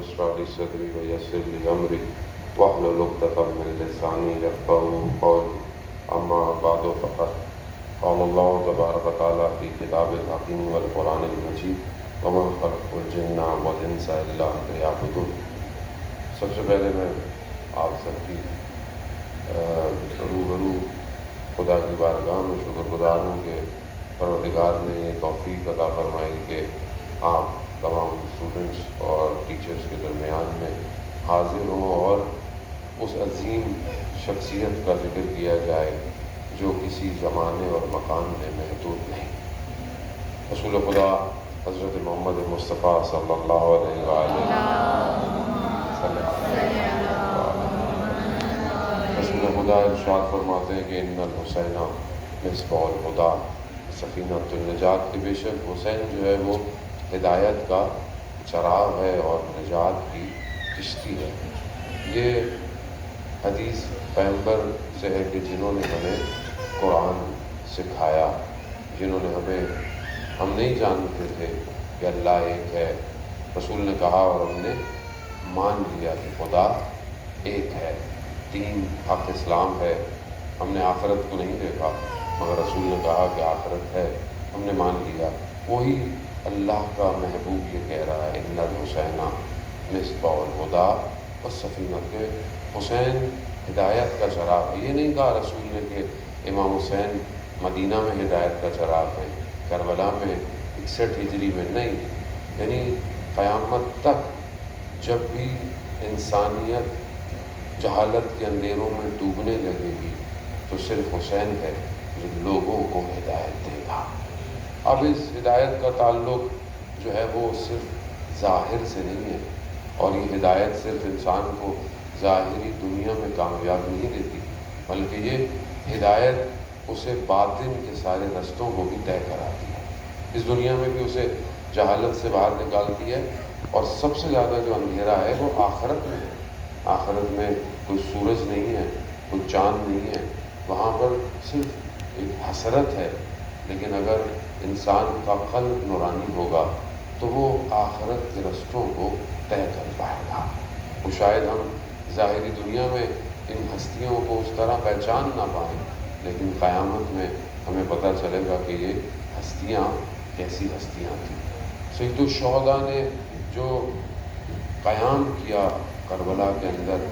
اشرح لي صدري ويسر لي أمري واحلل عقدة من لساني يفقهوا قولي أما بعد فقد قال الله تبارك وتعالى في كتابه الحكيم والقرآن المجيد وما خلقت الجن والإنس إلا ليعبدون۔ سب سے پہلے میں آپ سب کی روبرو خدا کی بارگاہ میں شکر گزار ہوں کہ پروردگار نے یہ توفیق عطا فرمائی کہ آپ تمام اسٹوڈنٹس اور ٹیچرز کے درمیان میں حاضر ہوں اور اس عظیم شخصیت کا ذکر کیا جائے جو کسی زمانے اور مکان میں محدود نہیں، رسول خدا حضرت محمد مصطفیٰ صلی اللہ علیہ وآلہ وسلم۔ رسول خدا ارشاد فرماتے ہیں کہ ان الحسین مصباح الہدیٰ سفینۃ النجات، کہ بے شک حسین جو ہے وہ ہدایت کا چراغ ہے اور نجات کی کشتی ہے۔ یہ حدیث پیغمبر سے ہے کہ جنہوں نے ہمیں قرآن سکھایا، جنہوں نے ہم نہیں جانتے تھے کہ اللہ ایک ہے، رسول نے کہا اور ہم نے مان لیا کہ خدا ایک ہے، دین حق اسلام ہے۔ ہم نے آخرت کو نہیں دیکھا مگر رسول نے کہا کہ آخرت ہے، ہم نے مان لیا۔ وہی اللہ کا محبوب یہ کہہ رہا ہے ان الحسین مصباح الہدیٰ والسفینۃ، کہ حسین ہدایت کا چراغ ہے۔ یہ نہیں کہا رسول نے کہ امام حسین مدینہ میں ہدایت کا چراغ ہے، کربلا میں 61 ہجری میں نہیں، یعنی قیامت تک جب بھی انسانیت جہالت کے اندھیروں میں ڈوبنے لگے گی تو صرف حسین ہے جو لوگوں کو ہدایت دے گا۔ اب اس ہدایت کا تعلق جو ہے وہ صرف ظاہر سے نہیں ہے، اور یہ ہدایت صرف انسان کو ظاہری دنیا میں کامیاب نہیں دیتی، بلکہ یہ ہدایت اسے باطن کے سارے رستوں کو بھی طے کراتی ہے۔ اس دنیا میں بھی اسے جہالت سے باہر نکالتی ہے، اور سب سے زیادہ جو اندھیرا ہے وہ آخرت میں ہے۔ آخرت میں کوئی سورج نہیں ہے، کوئی چاند نہیں ہے، وہاں پر صرف ایک حسرت ہے، لیکن اگر انسان کا قلب نورانی ہوگا تو وہ آخرت کے رستوں کو طے کر پائے گا۔ وہ شاید ہم ظاہری دنیا میں ان ہستیوں کو اس طرح پہچان نہ پائیں، لیکن قیامت میں ہمیں پتہ چلے گا کہ یہ ہستیاں کیسی ہستیاں تھیں۔ سید الشہداء نے جو قیام کیا کربلا کے اندر،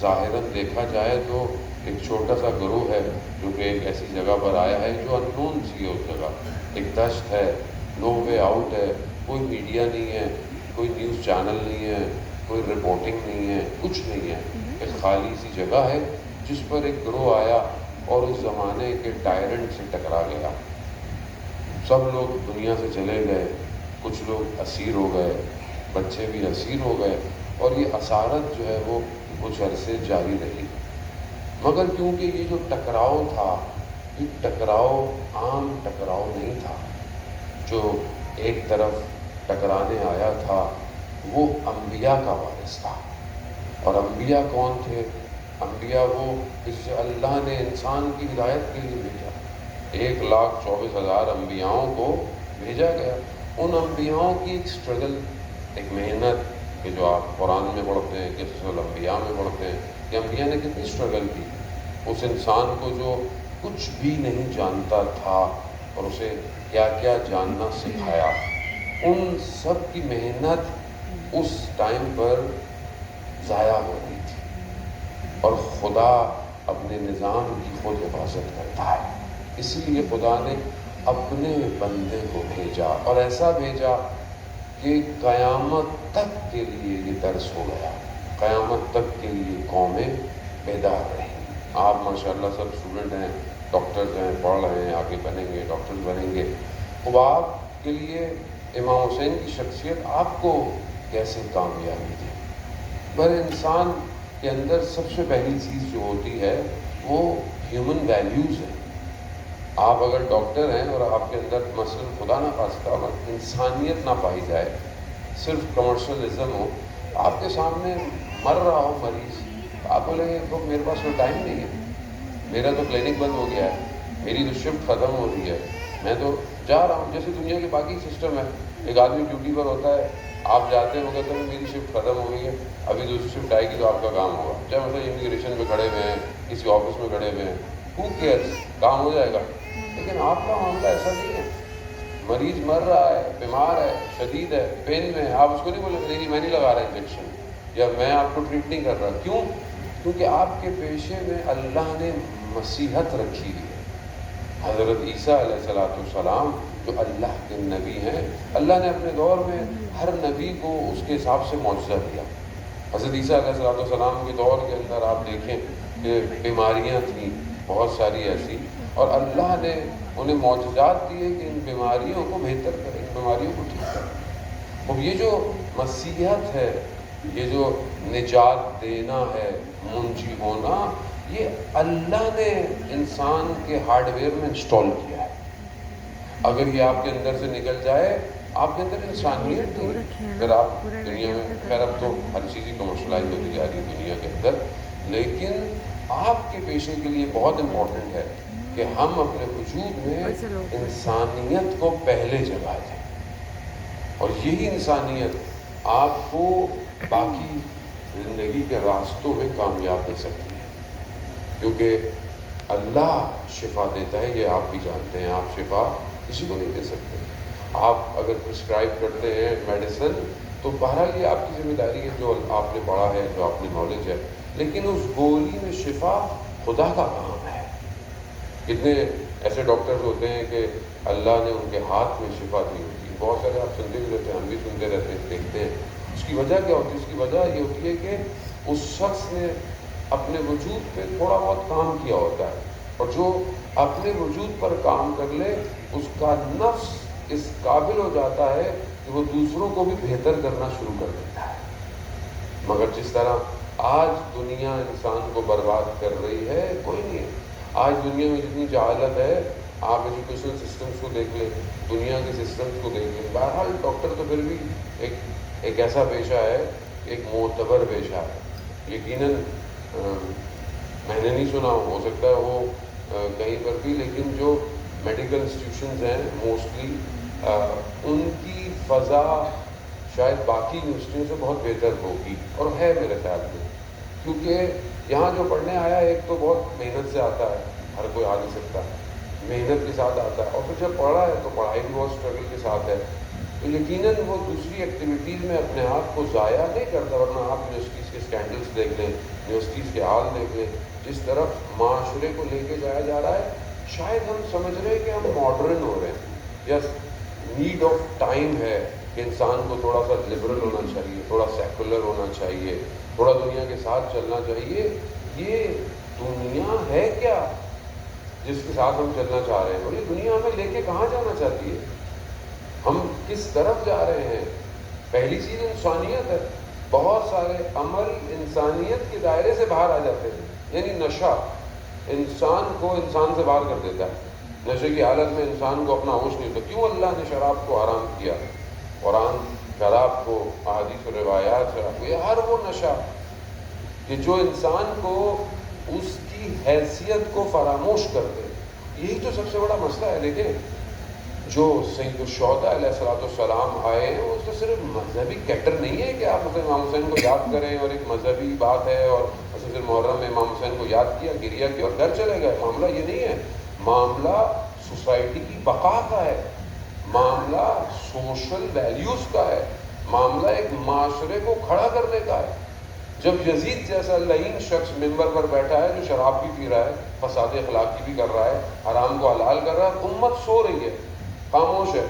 ظاہراً دیکھا جائے تو ایک چھوٹا سا گروہ ہے جو کہ ایک ایسی جگہ پر آیا ہے جو اننون سی ہے، اس جگہ ایک دشت ہے، نو وے آؤٹ ہے، کوئی میڈیا نہیں ہے، کوئی نیوز چینل نہیں ہے، کوئی رپورٹنگ نہیں ہے، کچھ نہیں ہے، ایک خالی سی جگہ ہے جس پر ایک گروہ آیا اور اس زمانے کے ٹائرنٹ سے ٹکرا گیا۔ سب لوگ دنیا سے چلے گئے، کچھ لوگ اسیر ہو گئے، بچے بھی اسیر ہو گئے، اور یہ اسارت جو ہے وہ کچھ عرصے جاری رہی۔ مگر کیونکہ یہ جو ٹکراؤ تھا، یہ ٹکراؤ عام ٹکراؤ نہیں تھا، جو ایک طرف ٹکرانے آیا تھا وہ انبیاء کا وارث تھا۔ اور انبیاء کون تھے؟ انبیاء وہ جس سے اللہ نے انسان کی ہدایت کے لیے بھیجا۔ 1,24,000 انبیاءوں کو بھیجا گیا۔ ان انبیاءوں کی ایک سٹرگل، ایک محنت، کہ جو آپ قرآن میں پڑھتے ہیں، قصص الانبیاء میں پڑھتے ہیں کہ انبیاء نے کتنی سٹرگل کی۔ اس انسان کو جو کچھ بھی نہیں جانتا تھا اور اسے کیا کیا جاننا سکھایا، ان سب کی محنت اس ٹائم پر ضائع ہو رہی تھی، اور خدا اپنے نظام کی خود حفاظت کرتا ہے۔ اسی لیے خدا نے اپنے بندے کو بھیجا، اور ایسا بھیجا کہ قیامت تک کے لیے یہ درس ہو گیا، قیامت تک کے لیے قومیں بیدار رہیں۔ آپ ماشاءاللہ سب اسٹوڈنٹ ہیں، ڈاکٹرز ہیں، پڑھ رہے ہیں، آگے بنیں گے، ڈاکٹرز بنیں گے۔ اب آپ کے لیے امام حسین کی شخصیت آپ کو کیسے کامیابی دے؟ پر انسان کے اندر سب سے پہلی چیز جو ہوتی ہے وہ ہیومن ویلیوز ہے۔ آپ اگر ڈاکٹر ہیں اور آپ کے اندر مثلاً خدا نہ خواستہ اگر انسانیت نہ پائی جائے، صرف کمرشلزم ہو، آپ کے سامنے مر رہا ہو مریض، آپ بولیں گے تو میرے پاس کوئی ٹائم نہیں ہے، میرا تو کلینک بند ہو گیا ہے، میری تو شفٹ ختم ہو رہی ہے، میں تو جا رہا ہوں۔ جیسے دنیا کے باقی سسٹم ہے، ایک آدمی ڈیوٹی پر ہوتا ہے آپ جاتے ہیں وہ کہتے ہیں میری شفٹ ختم ہو گئی ہے، ابھی دوسری شفٹ آئے گی تو آپ کا کام ہوگا، چاہے مطلب امیگریشن پہ کھڑے ہوئے ہیں، کسی آفس میں کھڑے ہوئے ہیں، ہو کیئرس، کام ہو جائے گا۔ لیکن آپ کا معاملہ ایسا نہیں ہے، مریض مر رہا ہے، بیمار ہے، شدید ہے، پین میں ہے، آپ اس کو نہیں بولیں نہیں میں نہیں لگا رہا انجیکشن، یا میں آپ کو ٹریٹ نہیں کر رہا۔ کیوں؟ کیونکہ آپ کے پیشے میں اللہ نے مسیحت رکھی ہے۔ حضرت عیسیٰ علیہ السلام جو اللہ کے نبی ہیں، اللہ نے اپنے دور میں ہر نبی کو اس کے حساب سے معجزہ دیا۔ حضرت عیسیٰ علیہ السلام کے دور کے اندر آپ دیکھیں کہ بیماریاں تھیں بہت ساری ایسی، اور اللہ نے انہیں معجزات دیے کہ ان بیماریوں کو بہتر کریں، ان بیماریوں کو ٹھیک کریں۔ اب یہ جو مسیحت ہے، یہ جو نجات دینا ہے، منجی ہونا، یہ اللہ نے انسان کے ہارڈ ویئر میں انسٹال کیا ہے۔ اگر یہ آپ کے اندر سے نکل جائے، آپ کے اندر انسانیت نہیں، اگر آپ دنیا میں، خیر اب تو ہر چیز ہی کمرشلائز ہوتی جا رہی ہے دنیا کے اندر، لیکن آپ کے پیشے کے لیے بہت امپورٹنٹ ہے کہ ہم اپنے وجود میں انسانیت کو پہلے جگہ دیں، اور یہی انسانیت آپ کو باقی زندگی کے راستوں میں کامیاب دے سکتی ہے، کیونکہ اللہ شفا دیتا ہے، یہ آپ بھی جانتے ہیں، آپ شفا کسی کو نہیں دے سکتے۔ آپ اگر پرسکرائب کرتے ہیں میڈیسن تو بہرحال یہ آپ کی ذمہ داری ہے، جو آپ نے پڑھا ہے، جو آپ نے نالج ہے، لیکن اس گولی میں شفا خدا کا کام ہے۔ کتنے ایسے ڈاکٹرز ہوتے ہیں کہ اللہ نے ان کے ہاتھ میں شفا دی ہوتی ہے، بہت سارے آپ سنتے بھی رہتے ہیں، ہم بھی سنتے رہتے ہیں، دیکھتے ہیں۔ اس کی وجہ کیا ہوتی ہے؟ اس کی وجہ یہ ہوتی ہے کہ اس شخص نے اپنے وجود پہ تھوڑا بہت کام کیا ہوتا ہے، اور جو اپنے وجود پر کام کر لے اس کا نفس اس قابل ہو جاتا ہے کہ وہ دوسروں کو بھی بہتر کرنا شروع کر دیتا ہے۔ مگر جس طرح آج دنیا انسان کو برباد کر رہی ہے، کوئی نہیں ہے۔ آج دنیا میں جتنی جہالت ہے، آپ ایجوکیشن سسٹمز کو دیکھ لیں، دنیا کے سسٹمز کو دیکھ لیں، بہرحال ڈاکٹر تو پھر بھی ایک ایسا پیشہ ہے، ایک معتبر پیشہ ہے۔ یقیناً میں نے نہیں سنا، ہو سکتا ہے وہ کہیں پر بھی، لیکن جو میڈیکل انسٹیٹیوشنز ہیں موسٹلی ان کی فضا شاید باقی یونیورسٹیوں سے بہت بہتر ہوگی، اور ہے میرے خیال میں، کیونکہ یہاں جو پڑھنے آیا ہے ایک تو بہت محنت سے آتا ہے، ہر کوئی آ نہیں سکتا، محنت کے ساتھ آتا ہے، اور پھر جب پڑھا ہے تو پڑھائی بھی بہت اسٹرگل کے ساتھ ہے، تو یقیناً وہ دوسری ایکٹیویٹیز میں اپنے آپ کو ضائع نہیں کرتا۔ ورنہ آپ یونیورسٹیز کے اسکینڈلس دیکھ لیں، یونیورسٹیز کے حال دیکھ لیں، جس طرف معاشرے کو لے کے جایا جا رہا ہے، شاید ہم سمجھ رہے ہیں کہ ہم ماڈرن ہو رہے ہیں، یا نیڈ آف ٹائم ہے کہ انسان کو تھوڑا سا لبرل ہونا چاہیے، تھوڑا سیکولر ہونا چاہیے، تھوڑا دنیا کے ساتھ چلنا چاہیے۔ یہ دنیا ہے کیا جس کے ساتھ ہم چلنا چاہ رہے ہیں، اور یہ دنیا ہمیں لے کے کہاں جانا چاہتی ہے، ہم کس طرف جا رہے ہیں؟ پہلی چیز انسانیت ہے۔ بہت سارے عمل انسانیت کے دائرے سے باہر آ جاتے ہیں، یعنی نشہ انسان کو انسان سے باہر کر دیتا ہے۔ نشے کی حالت میں انسان کو اپنا ہوش نہیں ہوتا۔ کیوں اللہ نے شراب کو حرام کیا؟ قرآن شراب کو، احادیث و روایات شراب کو، یہ ہر وہ نشہ کہ جو انسان کو اس کی حیثیت کو فراموش کر دے، یہی تو سب سے بڑا مسئلہ ہے۔ دیکھیں جو سید الشہداء علیہ السلام آئے ہیں، وہ تو صرف مذہبی کیٹر نہیں ہے کہ آپ امام حسین کو یاد کریں اور ایک مذہبی بات ہے، اور پھر محرم میں امام حسین کو یاد کیا، گریہ کیا اور گھر چلے گئے۔ معاملہ یہ نہیں ہے، معاملہ سوسائٹی کی بقا کا ہے، معاملہ سوشل ویلیوز کا ہے، معاملہ ایک معاشرے کو کھڑا کرنے کا ہے۔ جب یزید جیسا لعین شخص ممبر پر بیٹھا ہے، جو شراب بھی پی رہا ہے، فساد اخلاقی بھی کر رہا ہے، حرام کو حلال کر رہا ہے، امت سو رہی ہے، خاموش ہے۔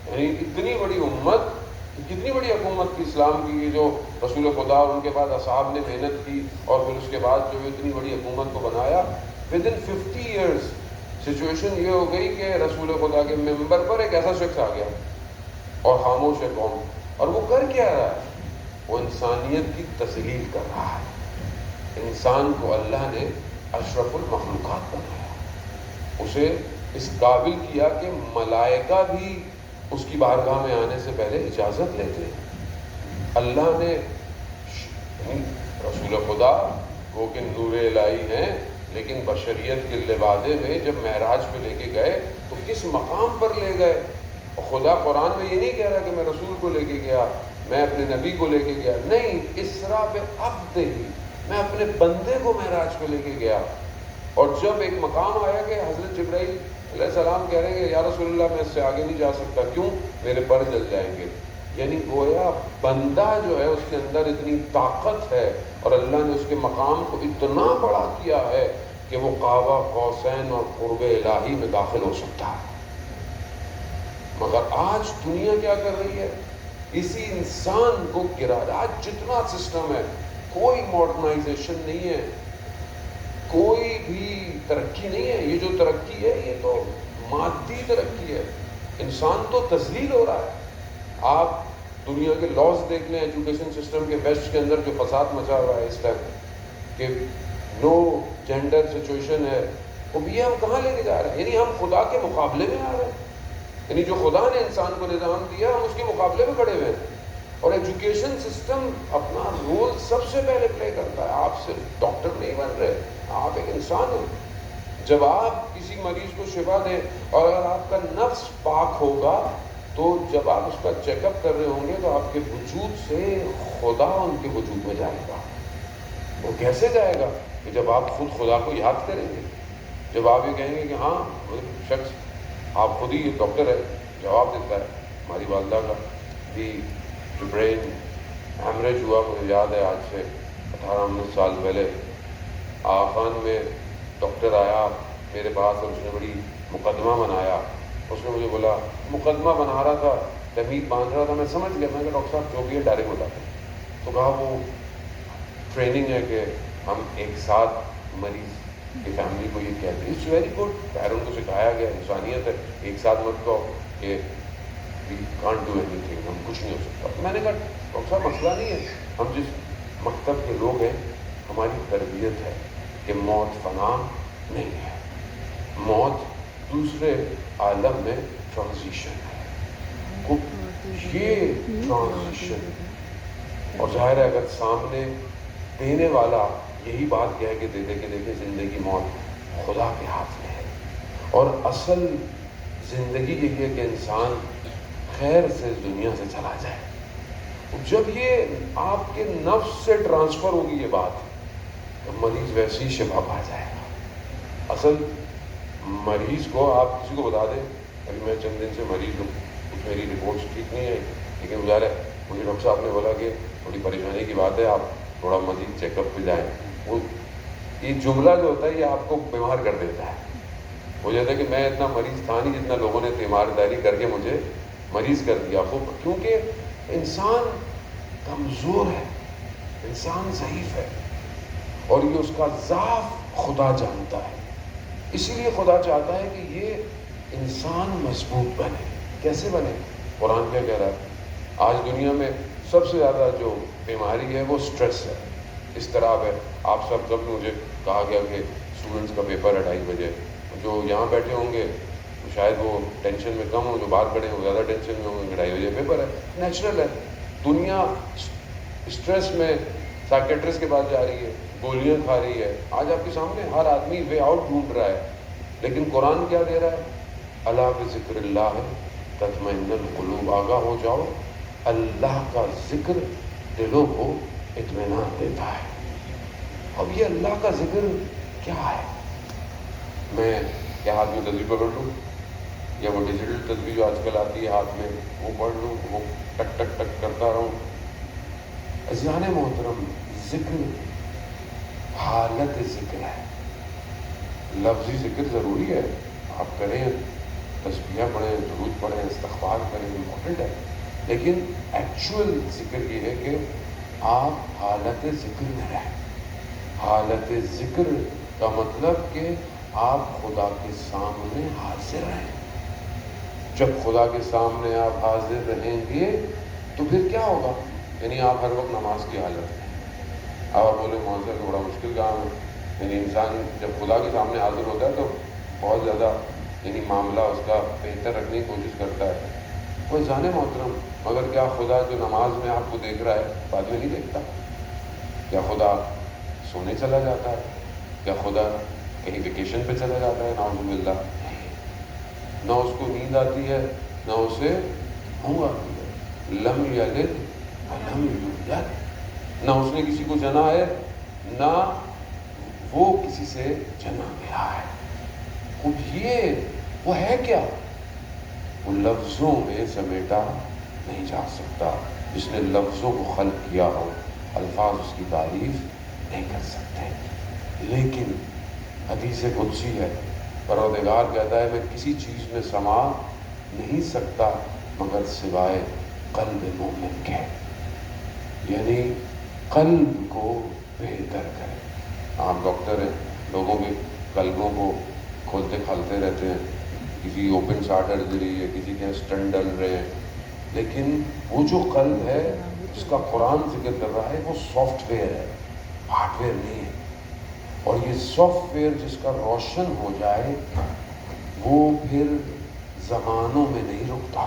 یعنی اتنی بڑی امت، کتنی بڑی حکومت کی اسلام کی، جو رسول خدا اور ان کے بعد اصحاب نے محنت کی، اور پھر اس کے بعد جو اتنی بڑی حکومت کو بنایا، ود ان 50 ایئرس سچویشن یہ ہو گئی کہ رسول خدا کے ممبر پر ایک ایسا شخص آ گیا اور خاموش ہے قوم، اور وہ کر کیا رہا ہے؟ وہ انسانیت کی تذلیل کر رہا ہے۔ انسان کو اللہ نے اشرف المخلوقات بنایا، اسے اس قابل کیا کہ ملائکہ بھی اس کی بارگاہ میں آنے سے پہلے اجازت لیتے ہیں۔ اللہ نے رسول خدا وہ کہ نور الہی ہیں، لیکن بشریت کے لبادے میں جب معراج پہ لے کے گئے تو کس مقام پر لے گئے؟ خدا قرآن میں یہ نہیں کہہ رہا کہ میں رسول کو لے کے گیا، میں اپنے نبی کو لے کے گیا، نہیں، اسرا بعبدہ، میں اپنے بندے کو معراج پہ لے کے گیا. اور جب ایک مقام آیا کہ حضرت جبرائیل علیہ السلام کہہ رہے ہیں کہ یا رسول اللہ میں اس سے آگے نہیں جا سکتا، کیوں؟ میرے پر جل جائیں گے. یعنی گویا بندہ جو ہے اس کے اندر اتنی طاقت ہے اور اللہ نے اس کے مقام کو اتنا بڑا کیا ہے کہ وہ قاب قوسین اور قرب الہی میں داخل ہو سکتا ہے. مگر آج دنیا کیا کر رہی ہے؟ اسی انسان کو گرا. آج جتنا سسٹم ہے، کوئی ماڈرنائزیشن نہیں ہے، کوئی بھی ترقی نہیں ہے. یہ جو ترقی ہے یہ تو مادی ترقی ہے. انسان تو تذلیل ہو رہا ہے. آپ دنیا کے لاز دیکھ لیں، ایجوکیشن سسٹم کے ویسٹ کے اندر جو فساد مچا ہوا ہے اس ٹائم کہ نو جینڈر سچویشن ہے، وہ بھی ہم کہاں لے کے جا رہے ہیں؟ یعنی ہم خدا کے مقابلے میں آ رہے ہیں. یعنی جو خدا نے انسان کو نظام دیا ہم اس کے مقابلے میں کھڑے ہوئے ہیں. اور ایجوکیشن سسٹم اپنا رول سب سے پہلے پلے کرتا ہے. آپ صرف ڈاکٹر نہیں بن رہے، آپ ایک انسان ہیں. جب آپ کسی مریض کو شفا دیں اور اگر آپ کا نفس پاک ہوگا تو جب آپ اس کا چیک اپ کر رہے ہوں گے تو آپ کے وجود سے خدا ان کے وجود میں جائے گا. وہ کیسے جائے گا؟ کہ جب آپ خود خدا کو یاد کریں گے. جب آپ یہ کہیں گے کہ ہاں شخص، آپ خود ہی ڈاکٹر ہے، جواب دیتا ہے. ہماری والدہ کا بھی جو برین ہیمریج ہوا، مجھے یاد ہے آج سے 18-19 سال پہلے، آفان میں ڈاکٹر آیا میرے پاس اور اس نے بڑی مقدمہ بنایا. اس نے مجھے بولا، مقدمہ بنا رہا تھا، تمیز باندھ رہا تھا. میں سمجھ گیا، میں نے کہا ڈاکٹر صاحب جو بھی ہے ڈائریکٹ بتاتے ہیں. تو کہا وہ ٹریننگ ہے کہ ہم ایک ساتھ مریض کی فیملی کو یہ کہتے ہیں. It's very good. پیروں کو سکھایا گیا، انسانیت ہے. ایک ساتھ مت کہو کہ وی کانٹ ڈو اینی تھنگ، ہم کچھ نہیں ہو سکتا. میں نے کہا ڈاکٹر صاحب مسئلہ نہیں ہے، ہم جس مکتب کے لوگ ہیں ہماری تربیت ہے کہ موت فنا نہیں ہے، موت دوسرے عالم میں ٹرانزیشن ہے. یہ ٹرانزیشن، اور ظاہر ہے اگر سامنے دینے والا یہی بات کہہ کے دے دے کہ دیکھیں زندگی موت خدا کے ہاتھ میں ہے، اور اصل زندگی یہی ہے کہ انسان خیر سے اس دنیا سے چلا جائے. جب یہ آپ کے نفس سے ٹرانسفر ہوگی یہ بات، تو مریض ویسی شفا پا جائے گا. اصل مریض کو آپ کسی کو بتا دیں ابھی میں چند دن سے مریض ہوں، کچھ میری رپورٹس ٹھیک نہیں ہے لیکن گزارا مجھے ڈاکٹر صاحب نے بولا کہ تھوڑی پریشانی کی بات ہے، آپ تھوڑا مزید چیک اپ پہ جائیں. وہ یہ جملہ جو ہوتا ہے یہ آپ کو بیمار کر دیتا ہے. ہو جاتا ہے کہ میں اتنا مریض تھا نہیں جتنا لوگوں نے تیمارداری کر کے مجھے مریض کر دیا. کیونکہ انسان کمزور ہے، انسان ضعیف ہے، اور یہ اس کا ضعف خدا جانتا ہے. اسی لیے خدا چاہتا ہے کہ یہ انسان مضبوط بنے. کیسے بنے؟ قرآن کیا کہہ رہا ہے؟ آج دنیا میں سب سے زیادہ جو بیماری ہے وہ سٹریس ہے، اضطراب ہے. آپ سب مجھے کہا گیا کہ اسٹوڈنٹس کا پیپر ہے 2:30 بجے، جو یہاں بیٹھے ہوں گے شاید وہ ٹینشن میں کم ہوں، جو باہر کھڑے ہیں وہ زیادہ ٹینشن میں ہوں گے. 2:30 بجے پیپر ہے، نیچرل ہے. دنیا اسٹریس میں سائیکیٹرسٹ کے پاس جا رہی ہے، گولیاں کھا رہی ہے. آج آپ کے سامنے ہر آدمی وے آؤٹ ڈھونڈ رہا ہے، لیکن قرآن کیا دے رہا ہے؟ اللہ بذکر اللہ تطمئن القلوب. آگاہ ہو جاؤ، اللہ کا ذکر دلوں کو اطمینان دیتا ہے. اب یہ اللہ کا ذکر کیا ہے؟ میں کیا ہاتھ میں تصویر پکڑ لوں یا وہ ڈیجیٹل تصویر جو آج کل آتی ہے ہاتھ میں وہ پڑھ لوں، وہ ٹک ٹک ٹک کرتا رہوں؟ عزیزان محترم، ذکر حالت ذکر ہے. لفظی ذکر ضروری ہے، آپ کریں، تسبیح پڑھیں، درود پڑھیں، استغفار کریں، امپورٹنٹ ہے. لیکن ایکچوئل ذکر یہ ہے کہ آپ حالت ذکر میں رہیں. حالت ذکر کا مطلب کہ آپ خدا کے سامنے حاضر رہیں. جب خدا کے سامنے آپ حاضر رہیں گے تو پھر کیا ہوگا؟ یعنی آپ ہر وقت نماز کی حالت میں. آپ بولے معاشرہ کا بڑا مشکل کام ہے. یعنی انسان جب خدا کے سامنے حاضر ہوتا ہے تو بہت زیادہ یعنی معاملہ اس کا بہتر رکھنے کی کوشش کرتا ہے. وہ جانے محترم، مگر کیا خدا جو نماز میں آپ کو دیکھ رہا ہے بعد میں نہیں دیکھتا؟ کیا خدا سونے چلا جاتا ہے؟ کیا خدا کہیں ویکیشن پہ چلا جاتا ہے؟ نعوذ باللہ. نہ اس کو نیند آتی ہے نہ اسے اونگ آتی ہے. لم یلد ولم یولد، نہ اس نے کسی کو جنا ہے نہ وہ کسی سے جنا گیا ہے. اب یہ وہ ہے کیا؟ وہ لفظوں میں سمیٹا نہیں جا سکتا. جس نے لفظوں کو خلق کیا ہو الفاظ اس کی تعریف نہیں کر سکتے. لیکن حدیث قدسی ہے، پروردگار کہتا ہے میں کسی چیز میں سما نہیں سکتا مگر سوائے قلب مومن کے، یعنی قلب کو بہتر کرے. آپ ڈاکٹر ہیں، لوگوں کے قلبوں کو کھولتے کھالتے رہتے ہیں، کسی اوپن سارٹ سرجری ہے، کسی کے اسٹنٹ ڈل رہے ہیں، لیکن وہ جو قلب ہے اس کا قرآن ذکر کر رہا ہے وہ سافٹ ویئر ہے، ہارڈ ویئر نہیں ہے. اور یہ سافٹ ویئر جس کا روشن ہو جائے وہ پھر زمانوں میں نہیں رکتا،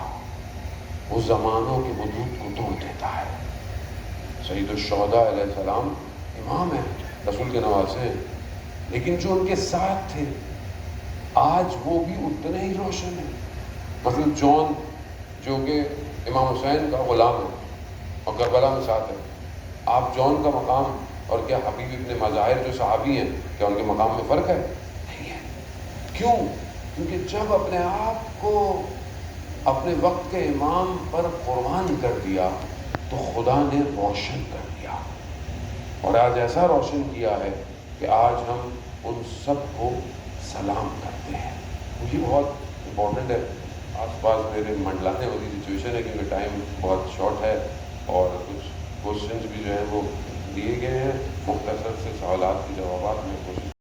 وہ زمانوں کے حدود کو توڑ دیتا ہے. سید الشہداء علیہ السلام امام ہیں، رسول کے نواسے ہیں، لیکن جو ان کے ساتھ تھے آج وہ بھی اتنے ہی روشن ہیں. مثلا جون جو کہ امام حسین کا غلام ہے اور کربلا میں ساتھ ہے، آپ جون کا مقام اور کیا حبیب ابن مظاہر جو صحابی ہیں کیا ان کے مقام میں فرق ہے؟ نہیں ہے. کیوں؟ کیونکہ جب اپنے آپ کو اپنے وقت کے امام پر قربان کر دیا تو خدا نے روشن کر دیا، اور آج ایسا روشن کیا ہے کہ آج ہم ان سب کو سلام کرتے ہیں. یہ بہت امپورٹنٹ ہے. آس پاس میرے منڈلانے والی سچویشن ہے کیونکہ ٹائم بہت شارٹ ہے اور کچھ کوشچنز بھی جو ہیں وہ دیے گئے ہیں، مختصر سے سوالات کے جوابات میں کوشش